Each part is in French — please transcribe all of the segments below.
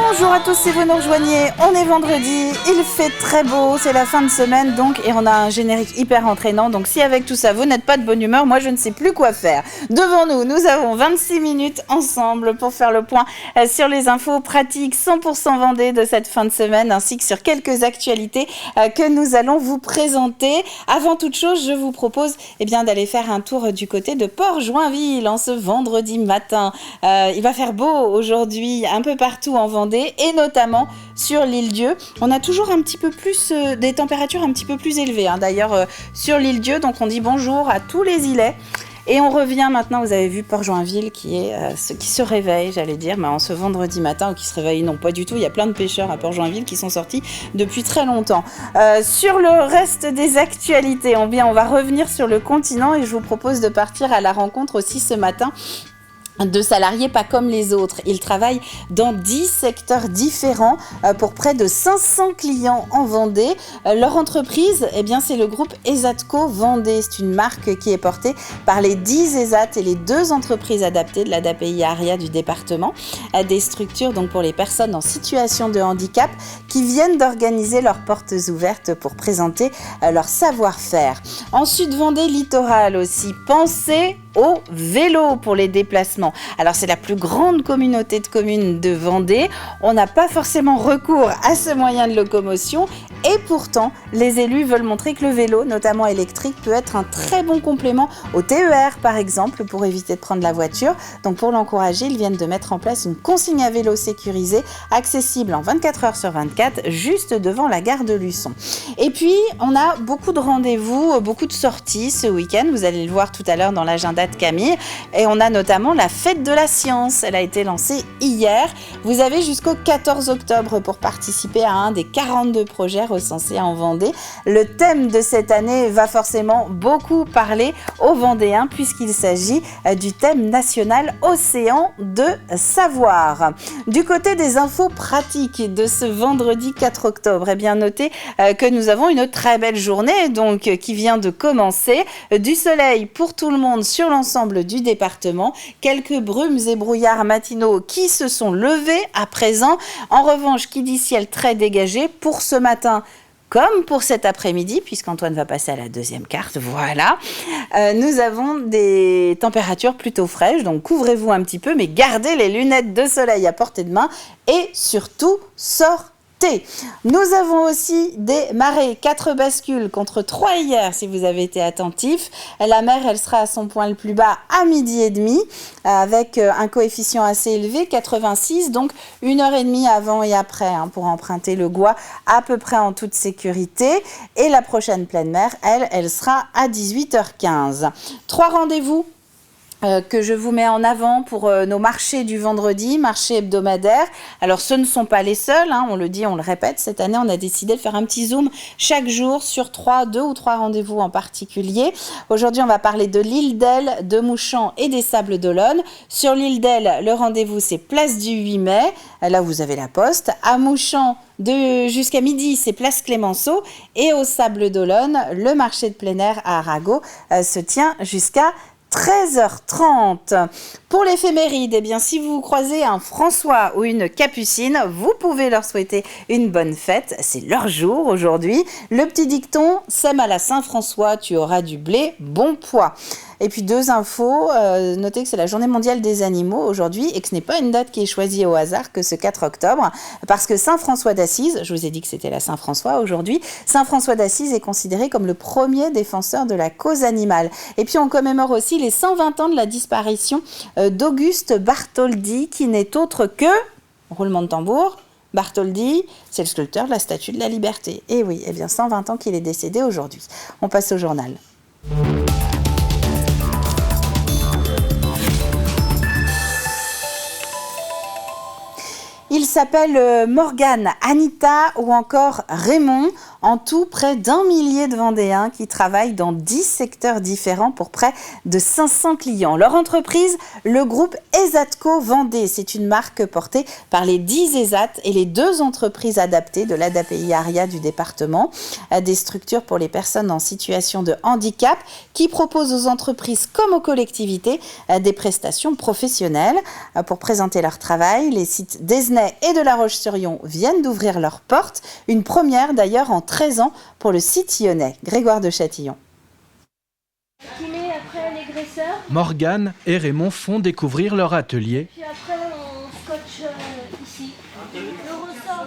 Bonjour à tous, si vous nous rejoignez, on est vendredi, il fait très beau, c'est la fin de semaine donc, et on a un générique hyper entraînant, donc si avec tout ça vous n'êtes pas de bonne humeur, moi je ne sais plus quoi faire. Devant nous, nous avons 26 minutes ensemble pour faire le point sur les infos pratiques 100% Vendée de cette fin de semaine, ainsi que sur quelques actualités que nous allons vous présenter. Avant toute chose, je vous propose d'aller faire un tour du côté de Port-Joinville en ce vendredi matin. Il va faire beau aujourd'hui un peu partout en Vendée et notamment sur l'île-Dieu. On a toujours un petit peu plus des températures un petit peu plus élevées d'ailleurs sur l'île-Dieu, donc on dit bonjour à tous les îlets. Et on revient maintenant, vous avez vu Port-Joinville qui est ce qui se réveille, j'allais dire, mais en ce vendredi matin, ou qui se réveille, non pas du tout, il y a plein de pêcheurs à Port-Joinville qui sont sortis depuis très longtemps. Sur le reste des actualités, on va revenir sur le continent et je vous propose de partir à la rencontre aussi ce matin de salariés pas comme les autres. Ils travaillent dans 10 secteurs différents pour près de 500 clients en Vendée. Leur entreprise, c'est le groupe Esatco Vendée. C'est une marque qui est portée par les 10 ESAT et les 2 entreprises adaptées de l'ADAPI ARIA du département. Des structures donc pour les personnes en situation de handicap qui viennent d'organiser leurs portes ouvertes pour présenter leur savoir-faire. En Sud-Vendée littoral aussi, pensez au vélo pour les déplacements. Alors c'est la plus grande communauté de communes de Vendée. On n'a pas forcément recours à ce moyen de locomotion et pourtant les élus veulent montrer que le vélo, notamment électrique, peut être un très bon complément au TER par exemple pour éviter de prendre la voiture. Donc pour l'encourager, ils viennent de mettre en place une consigne à vélo sécurisée accessible en 24 heures sur 24 juste devant la gare de Luçon. Et puis on a beaucoup de rendez-vous, beaucoup de sorties ce week-end. Vous allez le voir tout à l'heure dans l'agenda de Camille. Et on a notamment la fête de la science. Elle a été lancée hier. Vous avez jusqu'au 14 octobre pour participer à un des 42 projets recensés en Vendée. Le thème de cette année va forcément beaucoup parler aux Vendéens puisqu'il s'agit du thème national Océan de savoir. Du côté des infos pratiques de ce vendredi 4 octobre, notez que nous avons une très belle journée donc qui vient de commencer. Du soleil pour tout le monde sur l'ensemble du département. Quelques brumes et brouillards matinaux qui se sont levés à présent. En revanche, qui dit ciel très dégagé pour ce matin comme pour cet après-midi, puisqu'Antoine va passer à la deuxième carte, voilà. Nous avons des températures plutôt fraîches, donc couvrez-vous un petit peu, mais gardez les lunettes de soleil à portée de main et surtout sortez. Nous avons aussi des marées, 4 bascules contre 3 hier si vous avez été attentifs. La mer, elle sera à son point le plus bas à 12h30 avec un coefficient assez élevé, 86, donc 1h30 avant et après pour emprunter le Gois à peu près en toute sécurité. Et la prochaine pleine mer, elle sera à 18h15. 3 rendez-vous que je vous mets en avant pour nos marchés du vendredi, marchés hebdomadaires. Alors ce ne sont pas les seuls, on le dit, on le répète, cette année on a décidé de faire un petit zoom chaque jour sur 2 ou 3 rendez-vous en particulier. Aujourd'hui on va parler de l'île d'Elle, de Mouchamp et des Sables d'Olonne. Sur l'île d'Elle, le rendez-vous c'est place du 8 mai, là vous avez la poste. À Mouchamp, jusqu'à midi, c'est place Clémenceau. Et aux Sables d'Olonne, le marché de plein air à Arago se tient jusqu'à 13h30. Pour l'éphéméride, si vous croisez un François ou une Capucine, vous pouvez leur souhaiter une bonne fête. C'est leur jour aujourd'hui. Le petit dicton, sème à la Saint-François, tu auras du blé bon poids. Et puis 2 infos, notez que c'est la journée mondiale des animaux aujourd'hui et que ce n'est pas une date qui est choisie au hasard que ce 4 octobre parce que Saint François d'Assise, je vous ai dit que c'était la Saint-François aujourd'hui, Saint François d'Assise est considéré comme le premier défenseur de la cause animale. Et puis on commémore aussi les 120 ans de la disparition d'Auguste Bartholdi qui n'est autre que, roulement de tambour, Bartholdi, c'est le sculpteur de la Statue de la Liberté. Et oui, 120 ans qu'il est décédé aujourd'hui. On passe au journal. Il s'appelle Morgane, Anita ou encore Raymond. En tout, près d'1 millier de Vendéens qui travaillent dans 10 secteurs différents pour près de 500 clients. Leur entreprise, le groupe Esatco Vendée. C'est une marque portée par les 10 ESAT et les 2 entreprises adaptées de l'ADAPI ARIA du département. Des structures pour les personnes en situation de handicap qui proposent aux entreprises comme aux collectivités des prestations professionnelles. Pour présenter leur travail, les sites d'Esnay Aizenay et de La Roche-sur-Yon viennent d'ouvrir leurs portes. Une première d'ailleurs en 13 ans pour le site lyonnais. Grégoire de Châtillon. Après les graisseurs. Morgane et Raymond font découvrir leur atelier. Puis après on scotche ici.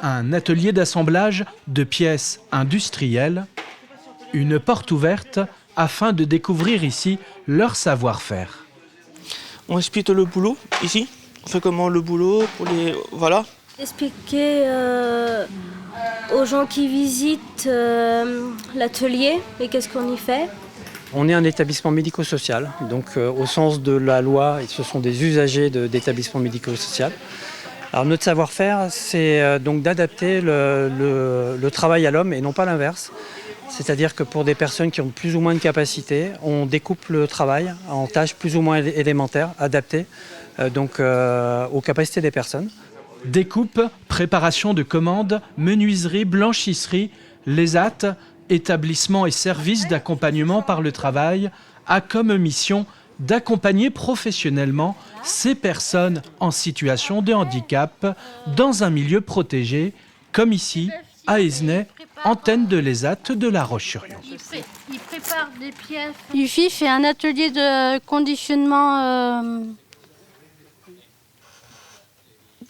Un atelier d'assemblage de pièces industrielles. Une porte ouverte afin de découvrir ici leur savoir-faire. On explique le boulot ici. On fait comment le boulot pour les... Voilà. Expliquer aux gens qui visitent l'atelier et qu'est-ce qu'on y fait. On est un établissement médico-social, donc au sens de la loi, ce sont des usagers d'établissements médico-social. Alors notre savoir-faire, c'est donc d'adapter le travail à l'homme et non pas l'inverse. C'est-à-dire que pour des personnes qui ont plus ou moins de capacités, on découpe le travail en tâches plus ou moins élémentaires, adaptées aux capacités des personnes. Découpe, préparation de commandes, menuiserie, blanchisserie, l'ESAT, établissement et service d'accompagnement par le travail, a comme mission d'accompagner professionnellement ces personnes en situation de handicap dans un milieu protégé, comme ici, à Aizenay, antenne de l'ESAT de La Roche-sur-Yon. Il prépare des pièces. Yufi fait un atelier de conditionnement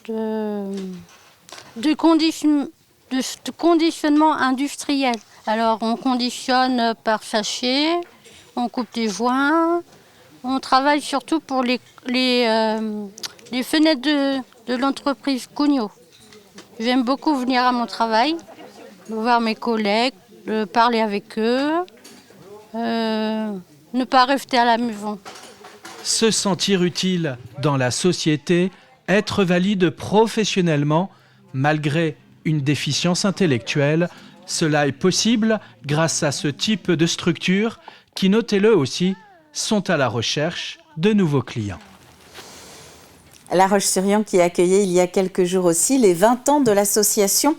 de conditionnement industriel. Alors on conditionne par sachet, on coupe des joints, on travaille surtout pour les fenêtres de l'entreprise Cugnot. J'aime beaucoup venir à mon travail, voir mes collègues, parler avec eux, ne pas rester à la maison. Se sentir utile dans la société, être valide professionnellement, malgré une déficience intellectuelle, cela est possible grâce à ce type de structure qui, notez-le aussi, sont à la recherche de nouveaux clients. La Roche-sur-Yon qui accueillait il y a quelques jours aussi les 20 ans de l'association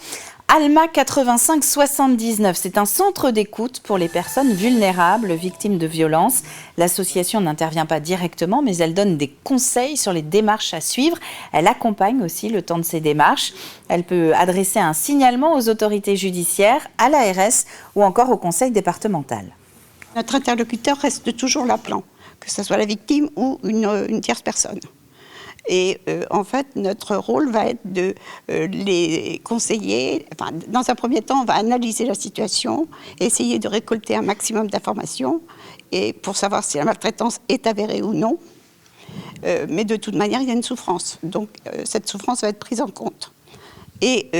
Alma 85-79. C'est un centre d'écoute pour les personnes vulnérables, victimes de violences. L'association n'intervient pas directement, mais elle donne des conseils sur les démarches à suivre. Elle accompagne aussi le temps de ces démarches. Elle peut adresser un signalement aux autorités judiciaires, à l'ARS ou encore au conseil départemental. Notre interlocuteur reste toujours l'appelant, que ce soit la victime ou une tierce personne. Et en fait, notre rôle va être de les conseiller. Enfin, dans un premier temps, on va analyser la situation, essayer de récolter un maximum d'informations et pour savoir si la maltraitance est avérée ou non. Mais de toute manière, il y a une souffrance. Donc, cette souffrance va être prise en compte. Et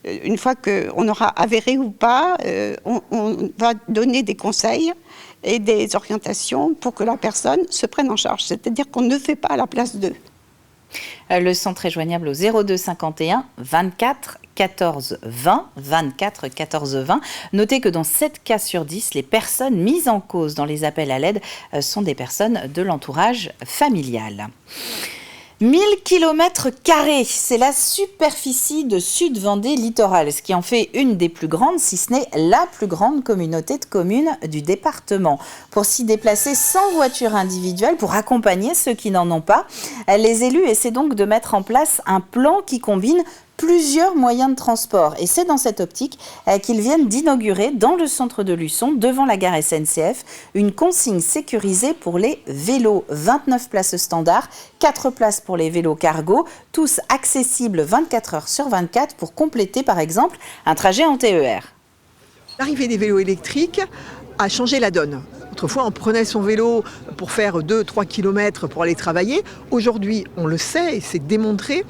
une fois qu'on aura avéré ou pas, on va donner des conseils et des orientations pour que la personne se prenne en charge. C'est-à-dire qu'on ne fait pas à la place d'eux. Le centre est joignable au 02 51 24 14 20, 24 14 20. Notez que dans 7 cas sur 10, les personnes mises en cause dans les appels à l'aide sont des personnes de l'entourage familial. 1000 km², c'est la superficie de Sud-Vendée littorale, ce qui en fait une des plus grandes, si ce n'est la plus grande communauté de communes du département. Pour s'y déplacer sans voiture individuelle, pour accompagner ceux qui n'en ont pas, les élus essaient donc de mettre en place un plan qui combine plusieurs moyens de transport. Et c'est dans cette optique qu'ils viennent d'inaugurer dans le centre de Luçon, devant la gare SNCF, une consigne sécurisée pour les vélos. 29 places standards, 4 places pour les vélos cargo, tous accessibles 24 heures sur 24 pour compléter par exemple un trajet en TER. L'arrivée des vélos électriques a changé la donne. Autrefois, on prenait son vélo pour faire 2-3 km pour aller travailler. Aujourd'hui, on le sait et c'est démontré,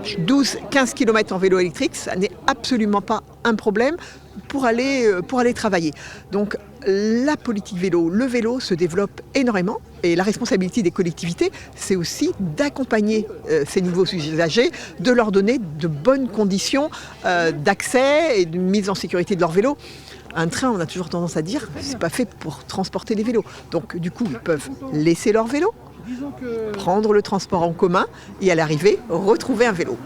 12-15 km en vélo électrique, ça n'est absolument pas un problème pour aller travailler. Donc la politique vélo, le vélo se développe énormément et la responsabilité des collectivités, c'est aussi d'accompagner ces nouveaux usagers, de leur donner de bonnes conditions d'accès et de mise en sécurité de leur vélo. Un train, on a toujours tendance à dire, c'est pas fait pour transporter les vélos. Donc du coup, ils peuvent laisser leur vélo, prendre le transport en commun et à l'arrivée, retrouver un vélo.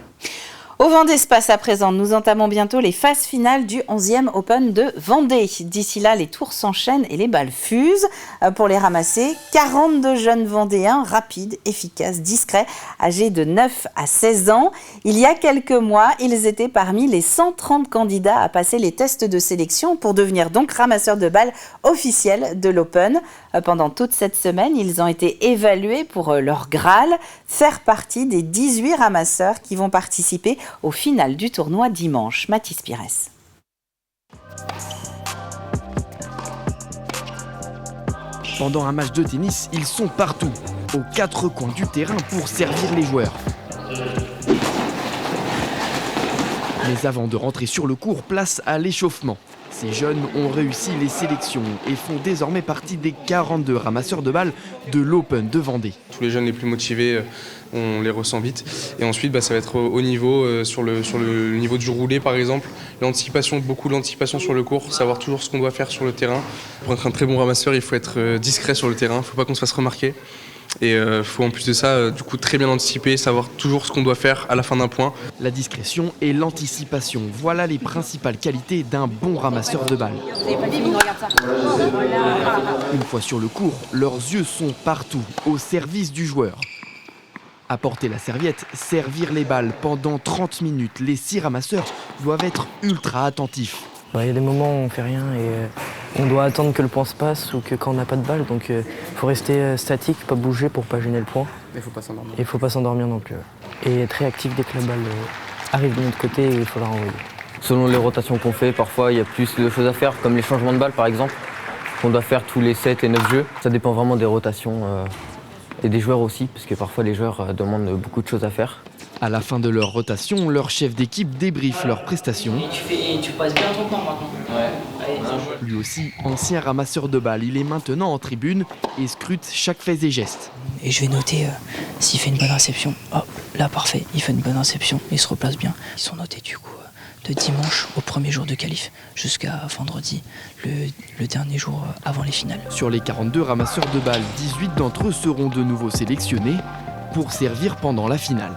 Au Vendée Space à présent, nous entamons bientôt les phases finales du 11e Open de Vendée. D'ici là, les tours s'enchaînent et les balles fusent. Pour les ramasser, 42 jeunes Vendéens, rapides, efficaces, discrets, âgés de 9 à 16 ans. Il y a quelques mois, ils étaient parmi les 130 candidats à passer les tests de sélection pour devenir donc ramasseurs de balles officiels de l'Open. Pendant toute cette semaine, ils ont été évalués pour leur Graal, faire partie des 18 ramasseurs qui vont participer au final du tournoi dimanche. Mathis Pires. Pendant un match de tennis, ils sont partout, aux 4 coins du terrain pour servir les joueurs. Mais avant de rentrer sur le court, place à l'échauffement. Ces jeunes ont réussi les sélections et font désormais partie des 42 ramasseurs de balles de l'Open de Vendée. Tous les jeunes les plus motivés, on les ressent vite. Et ensuite, ça va être au niveau, sur le niveau du roulé par exemple. L'anticipation, beaucoup d'anticipation sur le court, savoir toujours ce qu'on doit faire sur le terrain. Pour être un très bon ramasseur, il faut être discret sur le terrain, il ne faut pas qu'on se fasse remarquer. Et il faut en plus de ça, très bien anticiper, savoir toujours ce qu'on doit faire à la fin d'un point. La discrétion et l'anticipation, voilà les principales qualités d'un bon ramasseur de balles. Une fois sur le court, leurs yeux sont partout, au service du joueur. Apporter la serviette, servir les balles pendant 30 minutes, les 6 ramasseurs doivent être ultra attentifs. Il y a des moments où on fait rien et on doit attendre que le point se passe ou que quand on n'a pas de balle, donc il faut rester statique, pas bouger pour pas gêner le point. Mais il faut pas s'endormir. Et il faut pas s'endormir non plus. Et être réactif dès que la balle arrive de notre côté, il faut la renvoyer. Selon les rotations qu'on fait, parfois il y a plus de choses à faire, comme les changements de balle par exemple, qu'on doit faire tous les 7 et 9 jeux. Ça dépend vraiment des rotations et des joueurs aussi, parce que parfois les joueurs demandent beaucoup de choses à faire. À la fin de leur rotation, leur chef d'équipe débriefe leurs prestations. Tu passes bien ton temps maintenant. Ouais. Lui aussi, ancien ramasseur de balles, il est maintenant en tribune et scrute chaque fait et geste. Et je vais noter s'il fait une bonne réception. Hop, là parfait, il fait une bonne réception, il se replace bien. Ils sont notés du coup de dimanche au premier jour de qualif jusqu'à vendredi, le dernier jour avant les finales. Sur les 42 ramasseurs de balles, 18 d'entre eux seront de nouveau sélectionnés pour servir pendant la finale.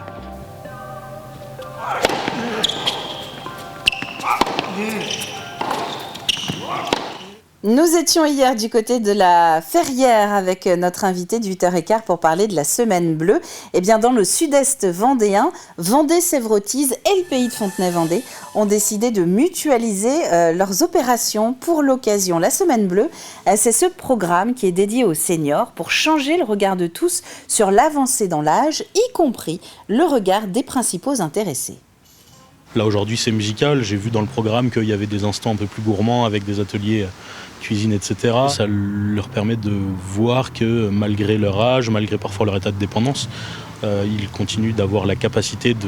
Nous étions hier du côté de la Ferrière avec notre invité de 8h15 pour parler de la Semaine Bleue. Et bien dans le sud-est vendéen, Vendée-Sèvres-Authise et le pays de Fontenay-Vendée ont décidé de mutualiser leurs opérations pour l'occasion. La Semaine Bleue, c'est ce programme qui est dédié aux seniors pour changer le regard de tous sur l'avancée dans l'âge, y compris le regard des principaux intéressés. Là aujourd'hui c'est musical, j'ai vu dans le programme qu'il y avait des instants un peu plus gourmands avec des ateliers cuisine, etc. Ça leur permet de voir que malgré leur âge, malgré parfois leur état de dépendance, ils continuent d'avoir la capacité de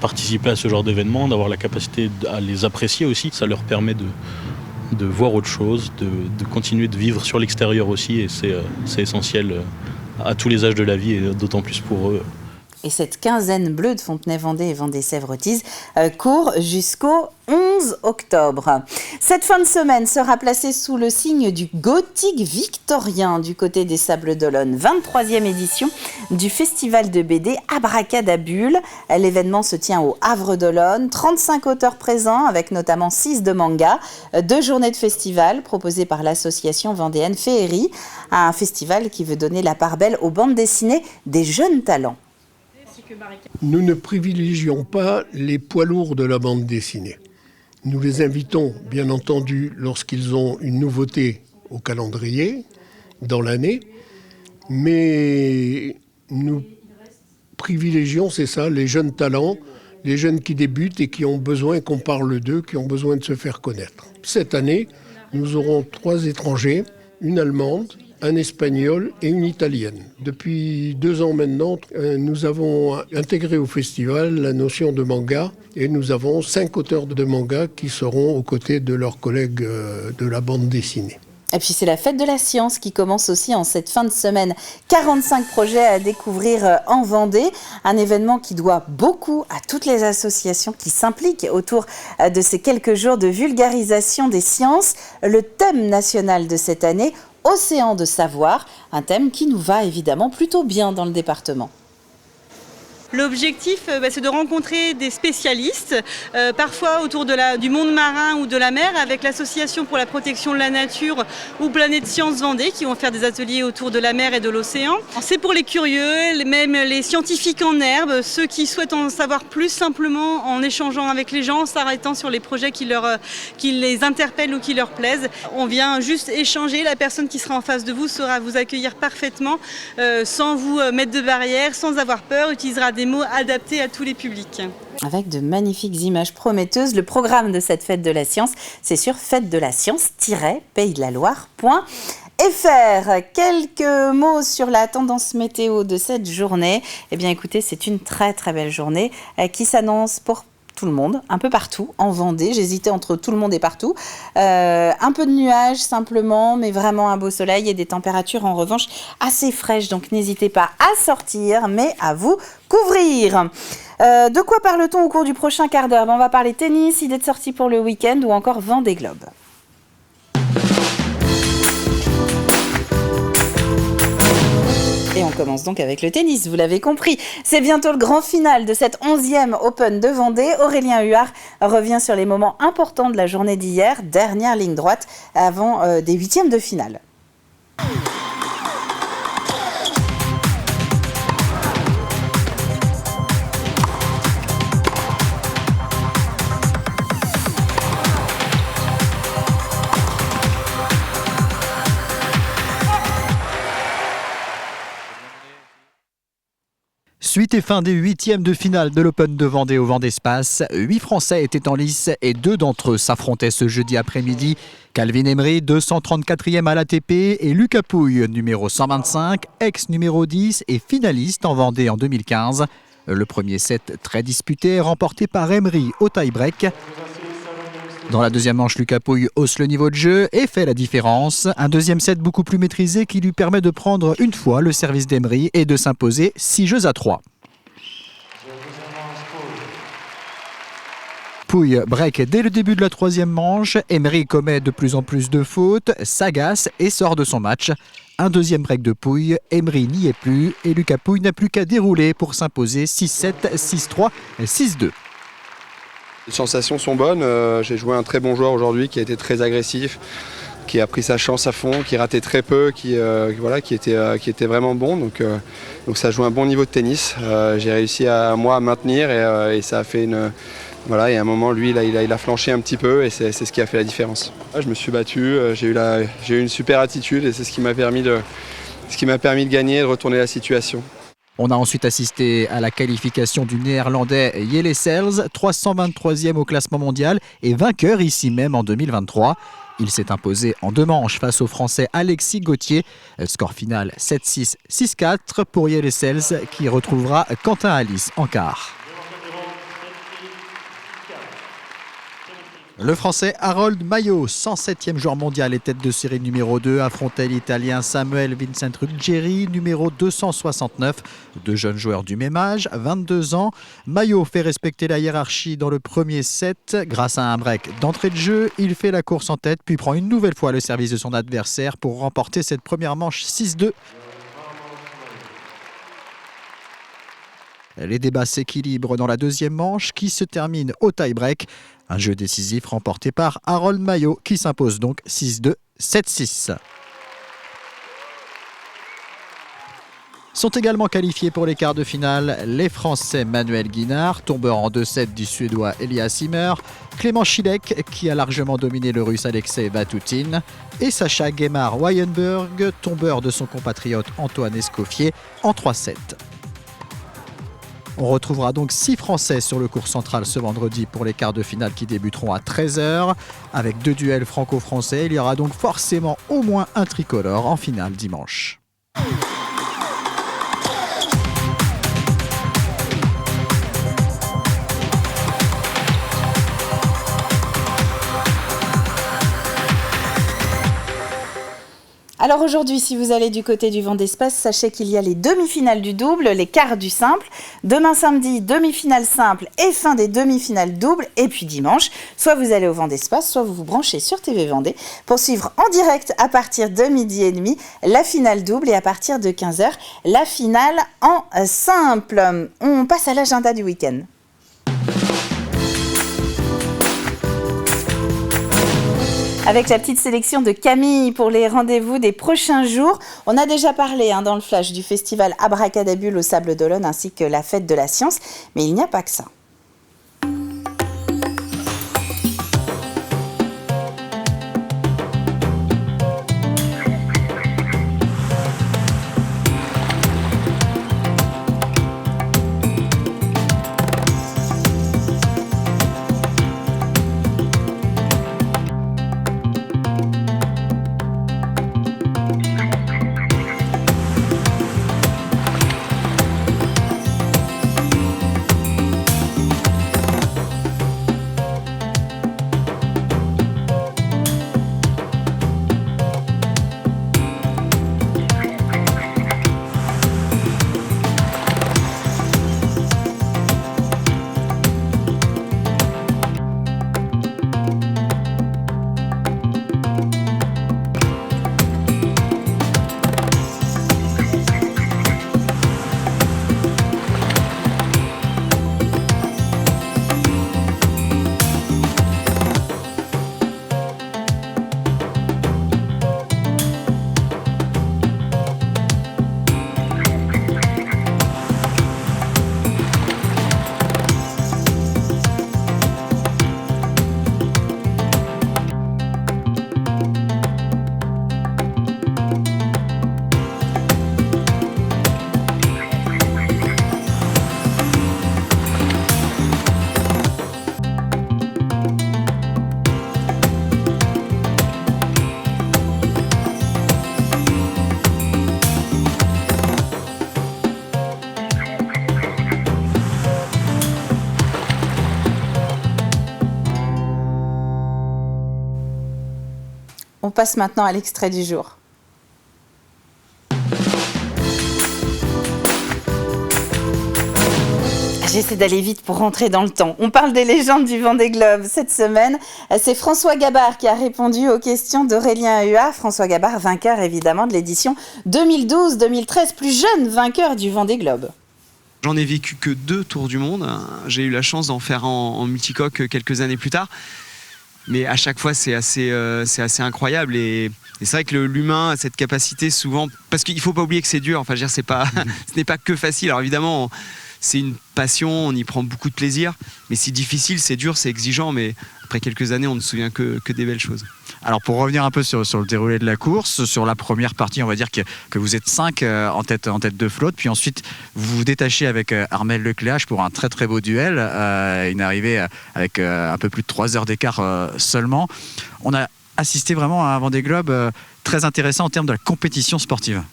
participer à ce genre d'événements, d'avoir la capacité à les apprécier aussi. Ça leur permet de voir autre chose, de continuer de vivre sur l'extérieur aussi, et c'est essentiel à tous les âges de la vie et d'autant plus pour eux. Et cette quinzaine bleue de Fontenay-Vendée et Vendée-Sèvres-Authise court jusqu'au 11 octobre. Cette fin de semaine sera placée sous le signe du gothique victorien du côté des Sables d'Olonne. 23e édition du festival de BD Abracadabule. L'événement se tient au Havre d'Olonne. 35 auteurs présents avec notamment 6 de manga. 2 journées de festival proposées par l'association vendéenne Féerie. Un festival qui veut donner la part belle aux bandes dessinées des jeunes talents. Nous ne privilégions pas les poids lourds de la bande dessinée. Nous les invitons, bien entendu, lorsqu'ils ont une nouveauté au calendrier, dans l'année, mais nous privilégions, c'est ça, les jeunes talents, les jeunes qui débutent et qui ont besoin qu'on parle d'eux, qui ont besoin de se faire connaître. Cette année, nous aurons 3 étrangers, une Allemande, un Espagnol et une Italienne. Depuis 2 ans maintenant, nous avons intégré au festival la notion de manga et nous avons 5 auteurs de manga qui seront aux côtés de leurs collègues de la bande dessinée. Et puis c'est la fête de la science qui commence aussi en cette fin de semaine. 45 projets à découvrir en Vendée, un événement qui doit beaucoup à toutes les associations qui s'impliquent autour de ces quelques jours de vulgarisation des sciences. Le thème national de cette année, Océan de savoir, un thème qui nous va évidemment plutôt bien dans le département. L'objectif, c'est de rencontrer des spécialistes, parfois autour du monde marin ou de la mer, avec l'association pour la protection de la nature ou Planète Science Vendée, qui vont faire des ateliers autour de la mer et de l'océan. C'est pour les curieux, même les scientifiques en herbe, ceux qui souhaitent en savoir plus simplement en échangeant avec les gens, en s'arrêtant sur les projets qui les interpellent ou qui leur plaisent. On vient juste échanger, la personne qui sera en face de vous saura vous accueillir parfaitement, sans vous mettre de barrières, sans avoir peur, utilisera des mots adaptés à tous les publics. Avec de magnifiques images prometteuses, le programme de cette fête de la science, c'est sur fête-de-la-science-pays-de-la-Loire.fr. Quelques mots sur la tendance météo de cette journée. Eh bien écoutez, c'est une très très belle journée qui s'annonce pour tout le monde, un peu partout, en Vendée. J'hésitais entre tout le monde et partout. Un peu de nuages simplement, mais vraiment un beau soleil et des températures en revanche assez fraîches. Donc n'hésitez pas à sortir, mais à vous couvrir. De quoi parle-t-on au cours du prochain quart d'heure ? On va parler tennis, idées de sortie pour le week-end ou encore Vendée Globe. Et on commence donc avec le tennis, vous l'avez compris. C'est bientôt le grand final de cette 11e Open de Vendée. Aurélien Huard revient sur les moments importants de la journée d'hier, dernière ligne droite avant des huitièmes de finale. Suite et fin des huitièmes de finale de l'Open de Vendée au Vendée Space. 8 Français étaient en lice et 2 d'entre eux s'affrontaient ce jeudi après-midi. Calvin Emery, 234e à l'ATP, et Lucas Pouille, numéro 125, ex-numéro 10 et finaliste en Vendée en 2015. Le premier set très disputé est remporté par Emery au tie-break. Dans la deuxième manche, Lucas Pouille hausse le niveau de jeu et fait la différence. Un deuxième set beaucoup plus maîtrisé qui lui permet de prendre une fois le service d'Emery et de s'imposer 6-3. Pouille break dès le début de la troisième manche. Emery commet de plus en plus de fautes, s'agace et sort de son match. Un deuxième break de Pouille, Emery n'y est plus et Lucas Pouille n'a plus qu'à dérouler pour s'imposer 6-7, 6-3, 6-2. Les sensations sont bonnes, j'ai joué un très bon joueur aujourd'hui qui a été très agressif, qui a pris sa chance à fond, qui ratait très peu, qui était vraiment bon. Donc ça joue un bon niveau de tennis. J'ai réussi à maintenir et ça a fait une... Voilà, et à un moment, lui, il a flanché un petit peu et c'est ce qui a fait la différence. Je me suis battu, j'ai eu une super attitude et c'est ce qui m'a permis de gagner et de retourner la situation. On a ensuite assisté à la qualification du néerlandais Jelle Sels, 323e au classement mondial et vainqueur ici même en 2023. Il s'est imposé en 2 manches face au français Alexis Gauthier. Score final 7-6, 6-4 pour Jelle Sels qui retrouvera Quentin Alice en quart. Le français Harold Maillot, 107e joueur mondial et tête de série numéro 2, affrontait l'italien Samuel Vincent Ruggeri, numéro 269. 2 jeunes joueurs du même âge, 22 ans. Maillot fait respecter la hiérarchie dans le premier set. Grâce à un break d'entrée de jeu, il fait la course en tête, puis prend une nouvelle fois le service de son adversaire pour remporter cette première manche 6-2. Les débats s'équilibrent dans la deuxième manche qui se termine au tie-break. Un jeu décisif remporté par Harold Maillot qui s'impose donc 6-2, 7-6. Sont également qualifiés pour les quarts de finale les Français Manuel Guinard, tombeur en 2-7 du Suédois Elias Ymer, Clément Chilek qui a largement dominé le Russe Alexei Vatutin et Sacha Gemar-Weyenberg, tombeur de son compatriote Antoine Escoffier en 3-7. On retrouvera donc 6 Français sur le court central ce vendredi pour les quarts de finale qui débuteront à 13h. Avec 2 duels franco-français, il y aura donc forcément au moins un tricolore en finale dimanche. Alors aujourd'hui, si vous allez du côté du Vendée Space, sachez qu'il y a les demi-finales du double, les quarts du simple. Demain samedi, demi-finale simple et fin des demi-finales double. Et puis dimanche, soit vous allez au Vendée Space, soit vous vous branchez sur TV Vendée pour suivre en direct à partir de 12h30 la finale double et à partir de 15h la finale en simple. On passe à l'agenda du week-end. Avec la petite sélection de Camille pour les rendez-vous des prochains jours. On a déjà parlé dans le flash du festival Abracadabule au Sable d'Olonne ainsi que la fête de la science, mais il n'y a pas que ça. On passe maintenant à l'extrait du jour. J'essaie d'aller vite pour rentrer dans le temps. On parle des légendes du Vendée Globe cette semaine. C'est François Gabard qui a répondu aux questions d'Aurélien Huard. François Gabard, vainqueur évidemment de l'édition 2012-2013, plus jeune vainqueur du Vendée Globe. J'en ai vécu que 2 tours du monde. J'ai eu la chance d'en faire en multicoque quelques années plus tard. Mais à chaque fois, c'est assez incroyable. Et c'est vrai que l'humain a cette capacité souvent... Parce qu'il ne faut pas oublier que c'est dur. Enfin, je veux dire, ce n'est pas que facile. Alors évidemment, c'est une passion, on y prend beaucoup de plaisir. Mais c'est difficile, c'est dur, c'est exigeant. Mais après quelques années, on ne se souvient que des belles choses. Alors pour revenir un peu sur le déroulé de la course, sur la première partie, on va dire que vous êtes 5 en tête de flotte, puis ensuite vous vous détachez avec Armelle Lecléache pour un très très beau duel, une arrivée avec un peu plus de 3 heures d'écart seulement. On a assisté vraiment à un Vendée Globe très intéressant en termes de la compétition sportive.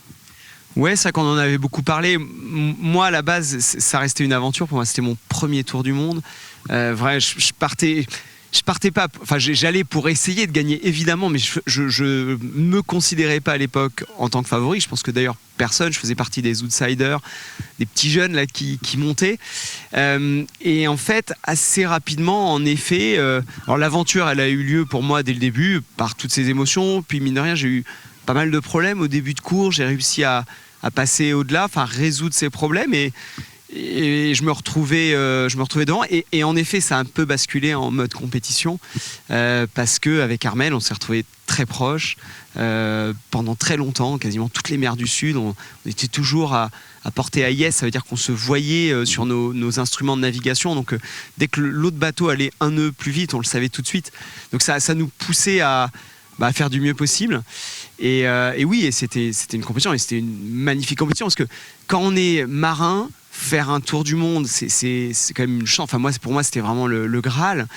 Ouais, ça qu'on en avait beaucoup parlé. Moi, à la base, ça restait une aventure. Pour moi, c'était mon premier tour du monde. Je partais pas, enfin j'allais pour essayer de gagner évidemment, mais je me considérais pas à l'époque en tant que favori. Je pense que d'ailleurs personne, je faisais partie des outsiders, des petits jeunes là qui montaient. Et en fait, assez rapidement, en effet, alors l'aventure elle a eu lieu pour moi dès le début par toutes ces émotions. Puis mine de rien, j'ai eu pas mal de problèmes au début de cours. J'ai réussi à passer au-delà, enfin résoudre ces problèmes et je me retrouvais devant et en effet ça a un peu basculé en mode compétition parce qu'avec Armelle on s'est retrouvés très proches pendant très longtemps, quasiment toutes les mers du Sud on était toujours à portée AIS, ça veut dire qu'on se voyait sur nos instruments de navigation, donc dès que l'autre bateau allait un nœud plus vite on le savait tout de suite, donc ça nous poussait à faire du mieux possible et oui, et c'était une compétition et c'était une magnifique compétition parce que quand on est marin, faire un tour du monde, c'est quand même une chance. Enfin, pour moi, c'était vraiment le Graal.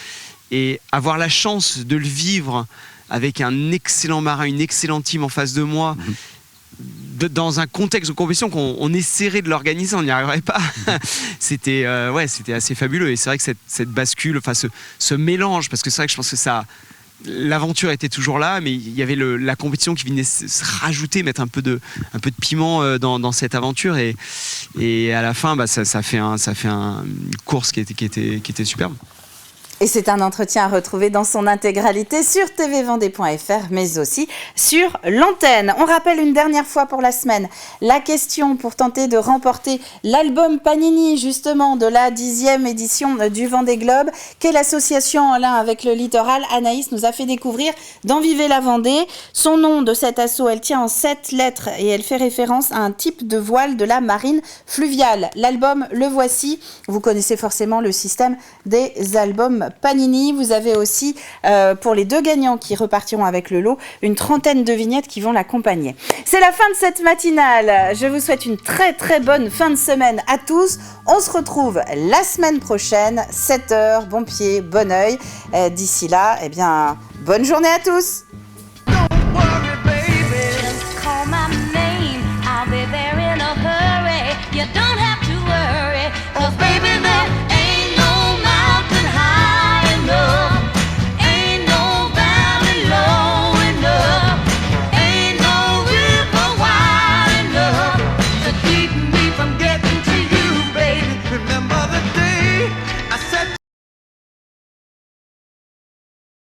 Et avoir la chance de le vivre avec un excellent marin, une excellente team en face de moi, dans un contexte de compétition qu'on essaierait de l'organiser, on n'y arriverait pas. C'était assez fabuleux. Et c'est vrai que cette bascule, enfin ce mélange, parce que c'est vrai que je pense que ça... l'aventure était toujours là, mais il y avait la compétition qui venait se rajouter, mettre un peu de piment dans cette aventure, et à la fin, ça fait une course qui était superbe. Et c'est un entretien à retrouver dans son intégralité sur tvvendée.fr, mais aussi sur l'antenne. On rappelle une dernière fois pour la semaine la question pour tenter de remporter l'album Panini, justement, de la 10e édition du Vendée Globe, qu'est l'association en lien avec le littoral. Anaïs nous a fait découvrir dans Vivez la Vendée. Son nom de cet assaut, elle tient en 7 lettres et elle fait référence à un type de voile de la marine fluviale. L'album, le voici. Vous connaissez forcément le système des albums Panini. Vous avez aussi, pour les 2 gagnants qui repartiront avec le lot, une 30aine de vignettes qui vont l'accompagner. C'est la fin de cette matinale. Je vous souhaite une très très bonne fin de semaine à tous. On se retrouve la semaine prochaine, 7h, bon pied, bon oeil. D'ici là, bonne journée à tous.